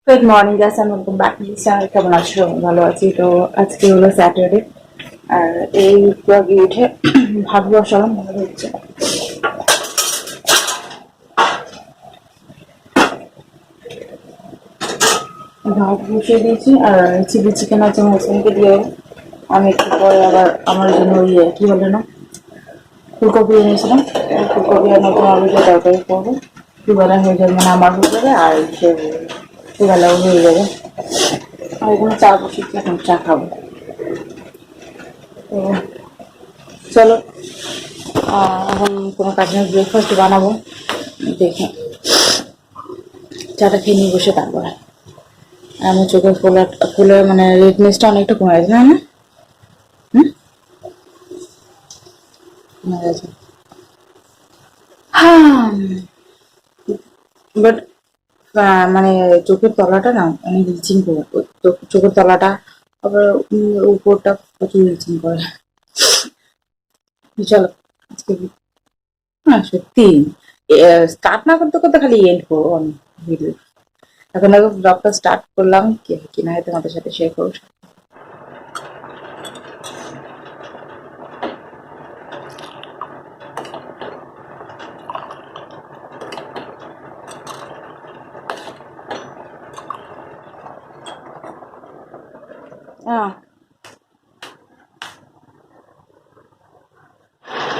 Good morning guys and welcome back to this channel. কেমন আছো? ভালো আছি। তো আজকে হলো স্যাটারডে, আর এই একটু আগে উঠে ভাত বসালাম। মনে হচ্ছে ভাত বসিয়ে দিয়েছি, আর চিলি চিকেন আছে আমার হাজবেন্ডকে দিয়ে দেবো। আমি একটু পরে আবার আমার জন্য কি বলে না, ফুলকপি এনেছিলাম। ফুলকপি আর নতুন আলু দিয়ে তরকারি করবো। দুবেলা হয়ে যাবে, মানে আমার হয়ে যাবে আর দুবেলাও হয়ে যাবে। আর এখানে চা বসিয়েছি, এখন চা খাবো। তো চলো, এখন কোনো কাজ নেই, ব্রেকফাস্ট বানাবো। দেখে চাটা খেয়ে নিয়ে বসে তারপরে আমার চোখের ফুলের মানে রেডনেসটা অনেকটা কমে গেছে, না? হুম, কমে গেছে। হ্যাঁ, বাট মানে চোখের তলাটা না অনেক ইচিং করে। চোখের তলাটা আবার উপরটা প্রচুর ইচিং করে। চলো আজকে হ্যাঁ সত্যি স্টার্ট না করতে করতে খালি এন্ড করবো আমি ভিডিও। এখন আগে ব্লগটা স্টার্ট করলাম কিনা তোমাদের সাথে শেয়ার করবো।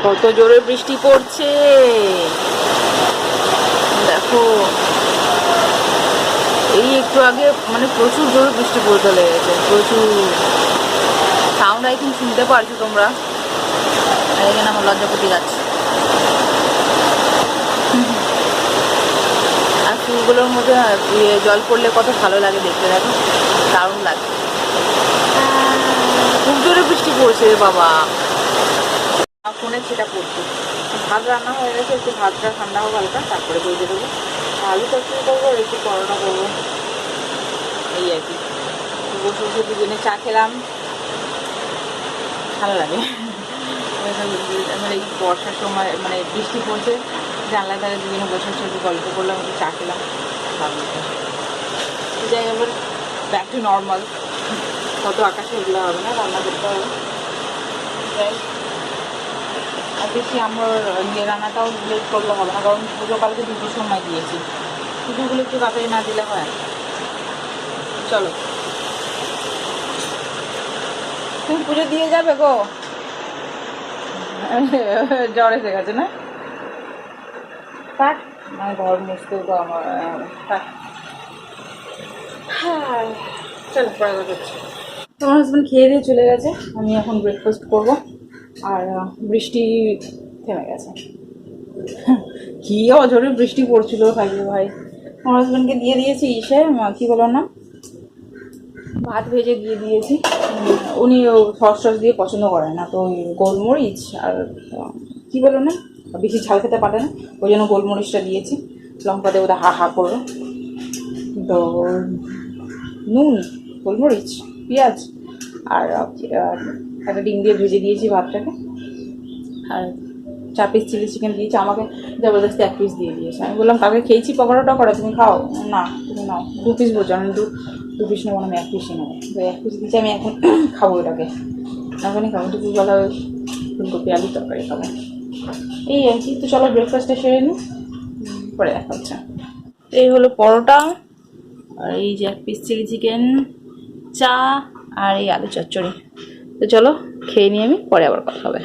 কত জোরে বৃষ্টি পড়ছে দেখো। এই একটু আগে মানে প্রচুর জোরে বৃষ্টি পড়তে লেগেছে, প্রচুর সাউন্ড আই থিঙ্ক শুনতে পারছো তোমরা। আর এখানে আমার লজ্জাপতি গাছ, আর ফুলগুলোর মধ্যে জল পড়লে কত ভালো লাগে দেখতে, দেখো দারুণ লাগে। খুব জোরে বৃষ্টি পড়ছে রে বাবা, ফোনে সেটা পড়ছে। ভাত রান্না হয়ে গেছে, একটু ভাতটা ঠান্ডা হোক হালকা, তারপরে ভেজে দেবো। আলু তরকারি করবো আর একটু পরোটা করবো, এই আর কি। বসে বসে দুজনে চা খেলাম, ভালো লাগে। আমার এই বর্ষার সময় মানে বৃষ্টি পড়ছে, জানলার ধারে দুজনে বসে বসে একটু গল্প করলাম, একটু চা খেলাম, ভালো লাগে। যাই আবার ব্যাক টু নর্মাল, কত আকাশে এগুলো হবে না, রান্না করতে হবে। যাই, আর বেশি আমার রান্নাটাও লেট করলে হবে না, কারণ পুজো কালকে দুটোর সময় দিয়েছি। পুজোগুলো একটু তাড়াতাড়ি না দিলে হয়। চলো, তুমি পুজো দিয়ে যাবে গো? জ্বর এসে গেছে না? থাক, আমার ঘর মুছতে তো আমার থাক। হ্যাঁ, চলো পরে কথা হচ্ছে। তোমার হাজব্যান্ড খেয়ে দিয়ে চলে গেছে, আমি এখন ব্রেকফাস্ট করবো। আর বৃষ্টি থেমে গেছে। কি অঝরে বৃষ্টি পড়ছিল ভাই ভাই। আমার হাজব্যান্ডকে দিয়ে দিয়েছি ইসে, কি বলো না, ভাত ভেজে দিয়ে দিয়েছি। উনি সস টস দিয়ে পছন্দ করেন না, তো ওই গোলমরিচ আর কি বলো না, বেশি ঝাল খেতে পারে না, ওই জন্য গোলমরিচটা দিয়েছি। লঙ্কা দিয়ে ওটা হা হা করো। তো নুন, গোলমরিচ, পেঁয়াজ আর একটা ডিম দিয়ে ভেজে দিয়েছি ভাতটাকে। আর 4 পিস চিলি চিকেন দিয়েছি, আমাকে জবরদস্তি 1 পিস দিয়ে দিয়েছে। আমি বললাম তাকে খেয়েছি পকোড়া টকোড়া, তুমি খাও না, তুমি নাও 2 পিস বলছো। আমি দু পিস নেবো না, আমি 1 পিসই নেবো। তো 1 পিস দিয়েছি, আমি এখন খাবো এটাকে, এখনই খাবো। দুপুরবেলা ফুলকপি আলুর তরকারি খাবো, এই আর কি। তো চলো ব্রেকফাস্টটা সেরে নিই, পরে দেখা হচ্ছে। এই হলো পরোটা, আর এই যে 1 পিস চিলি চিকেন, চা, আর এই আলু চচ্চড়ি। তো চলো খেয়ে নিয়ে আমি পরে আবার কথা হবে।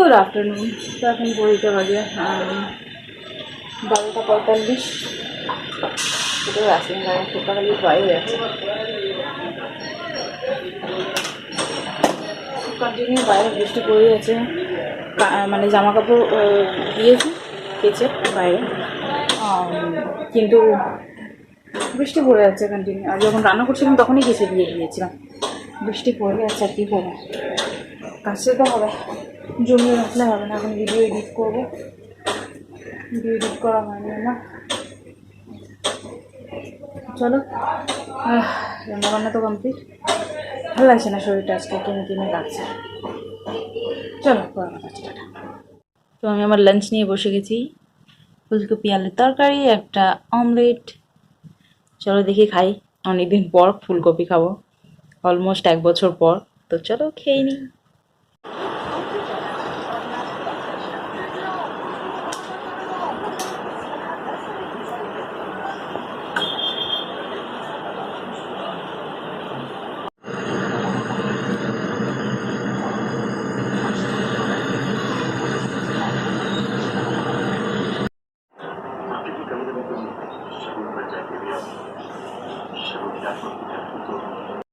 Good afternoon. তো এখন ঘড়িতে বাজে 12:45। কোথাও আসেন গায়ে সকালে বাইরে আছে, কন্টিনিউ বাইরে বৃষ্টি পড়ে যাচ্ছে। মানে জামা কাপড় দিয়েছি কেচে বাইরে, কিন্তু বৃষ্টি পড়ে যাচ্ছে কন্টিনিউ। আর যখন রান্না করছিলাম তখনই কেচে দিয়ে গিয়েছিলাম। বৃষ্টি পড়ে যাচ্ছে, আর কী করবো, কাচতে তো হবে, জমিয়ে রাখলে হবে না। এখন ভিডিও এডিট করবো, ভিডিও এডিট করা হয়নি না। চলো, রান্নাবান্না তো কমপ্লিট। ভালো লাগছে না শরীরটা, আজকে কিনে কিনে লাগছে। চলো পড়া পাচ্ছি। তো আমি আমার লাঞ্চ নিয়ে বসে গেছি, ফুলকপি আলুর তরকারি, একটা অমলেট। চলো দেখি খাই, অনেকদিন পর ফুলকপি খাবো, অলমোস্ট 1 বছর পর। তো চলো খেয়ে নিই।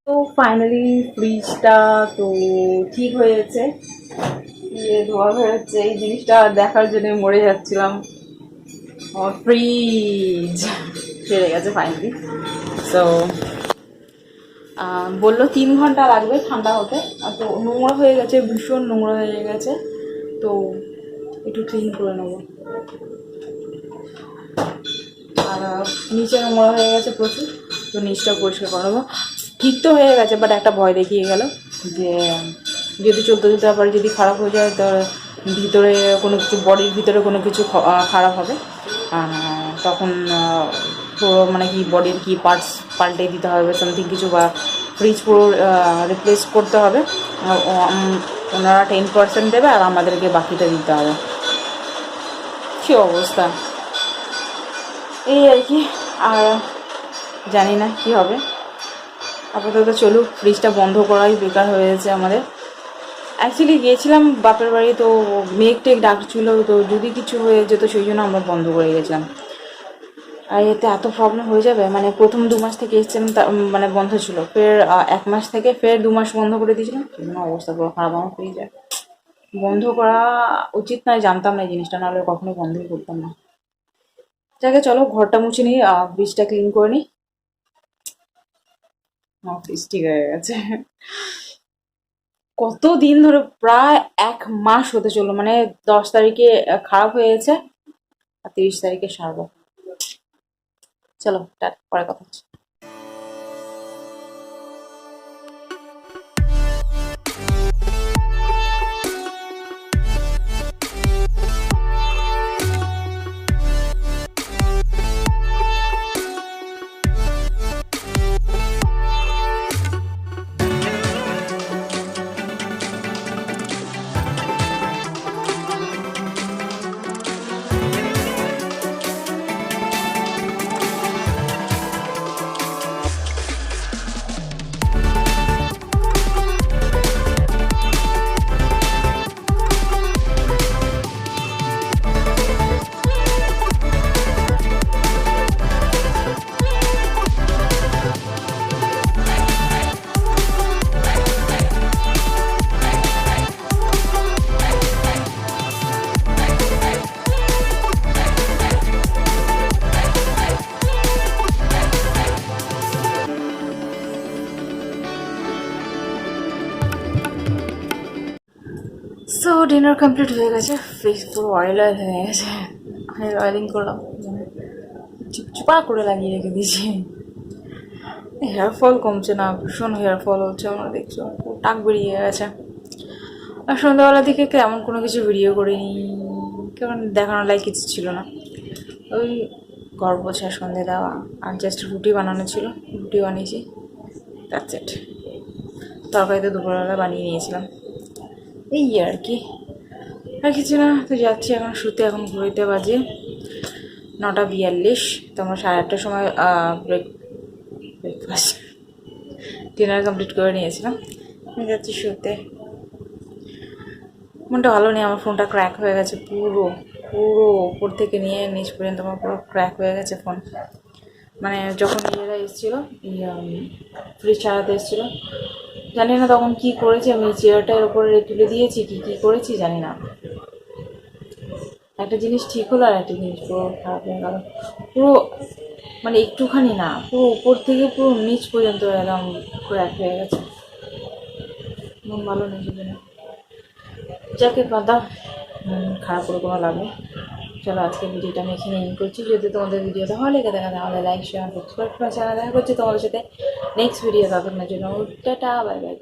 তো ফাইনালি ফ্রিজটা তো ঠিক হয়েছে, ধোয়া হয়েছে। এই জিনিসটা দেখার জন্য মরে যাচ্ছিলাম। ফ্রিজ সেরে গেছে ফাইনালি। সো বললো 3 ঘন্টা লাগবে ঠান্ডা হতে। তো নোংরা হয়ে গেছে, ভীষণ নোংরা হয়ে গেছে, তো একটু ক্লিন করে নেবো। আর নিচে নোংরা হয়ে গেছে প্রচুর, তো নিচটা পরিষ্কার করে নেবো। ঠিক তো হয়ে গেছে, বাট একটা ভয় দেখিয়ে গেল যে যদি চলতে চলতে আবার যদি খারাপ হয়ে যায়, তো ভিতরে কোনো কিছু, বডির ভিতরে কোনো কিছু খারাপ হবে, তখন পুরো মানে কি বডির কি পার্টস পাল্টে দিতে হবে সামথিং কিছু, বা ফ্রিজ পুরো রিপ্লেস করতে হবে। ওনারা 10% দেবে আর আমাদেরকে বাকিটা দিতে হবে। কী অবস্থা, এই আর কি। আর জানি না কি হবে, আপাতত চলুক। ফ্রিজটা বন্ধ করাই বেকার হয়েছে আমাদের। অ্যাকচুয়ালি গিয়েছিলাম বাপের বাড়ি, তো মেঘ টেঘ ডাকছিল, তো যদি কিছু হয়ে যেত সেই জন্য আমরা বন্ধ করে গেছিলাম। আর এতে এত প্রবলেম হয়ে যাবে, মানে প্রথম 2 মাস থেকে এসেছিলাম, মানে বন্ধ ছিল, ফের 1 মাস থেকে ফের 2 মাস বন্ধ করে দিয়েছিলাম। সেজন্য অবস্থা পুরো খারাপ আমার ফ্রিজে। বন্ধ করা উচিত নয়, জানতাম না এই জিনিসটা, নাহলে কখনোই বন্ধই করতাম না। যাকে চলো ঘরটা মুছে নিই, ফ্রিজটা ক্লিন করে নিই। ফ্রিজ ঠিক হয়ে গেছে। কতদিন ধরে, প্রায় 1 মাস হতে চললো, মানে 10 তারিখে খারাপ হয়েছে আর 30 তারিখে সারবো। চলো পরে কথা হচ্ছে। সো ডিনার কমপ্লিট হয়ে গেছে, ফেস পুরো অয়েল অয়েল হয়ে গেছে। হেয়ার অয়েলিং করলাম, চুপচুপা করে লাগিয়ে রেখে দিয়েছি। হেয়ার ফল কমছে না, ভীষণ হেয়ার ফল হচ্ছে আমার, দেখছো টাক বেরিয়ে গেছে। আর সন্ধ্যাবেলা দিকে এমন কোনো কিছু ভিডিও করিনি, কারণ দেখানোর লাইক কিছু ছিল না। ওই ঘর পোছা, সন্ধে দেওয়া, আর জাস্ট রুটি বানানো ছিল, রুটি বানিয়েছি, দ্যাটস ইট। তরকারি তো দুপুরবেলা বানিয়ে নিয়েছিলাম, এই আর কি, আর কিছু না। তো যাচ্ছি এখন শুতে, এখন ঘুরতে বাজে 9:42। তো আমরা 8:30টার সময় ব্রেকফাস্ট ডিনার কমপ্লিট করে নিয়েছিলাম। আমি যাচ্ছি শুতে। মনটা ভালো নেই, আমার ফোনটা ক্র্যাক হয়ে গেছে পুরো, পুরো উপর থেকে নিয়ে নিচ পর্যন্ত আমার পুরো ক্র্যাক হয়ে গেছে ফোন। মানে যখন ইয়েরা এসেছিলো, ফ্রিজ চালাতে এসেছিলো, জানি না তখন কি করেছি, আমি চেয়ারটার উপরে তুলে দিয়েছি কি কি করেছি জানি না, একটা জিনিস ঠিক হলো আর একটা জিনিস পুরো খারাপ হয়ে গেল। পুরো মানে একটুখানি না, পুরো উপর থেকে পুরো নিচ পর্যন্ত একদম ক্র্যাক হয়ে গেছে। মন ভালো নেই সেজন্য। যাকে বাদা, খারাপ করে কোনো লাভ নেই। চলো আজকে ভিডিওটা আমি এখানে এন্ড করছি। যদি তোমাদের ভিডিওটা ভালো লেগে থাকে তাহলে লাইক শেয়ার সাবস্ক্রাইব করা চ্যানেল দেখা করছি তোমাদের সাথে নেক্সট ভিডিও ততক্ষণের জন্য টাটা বাই বাই।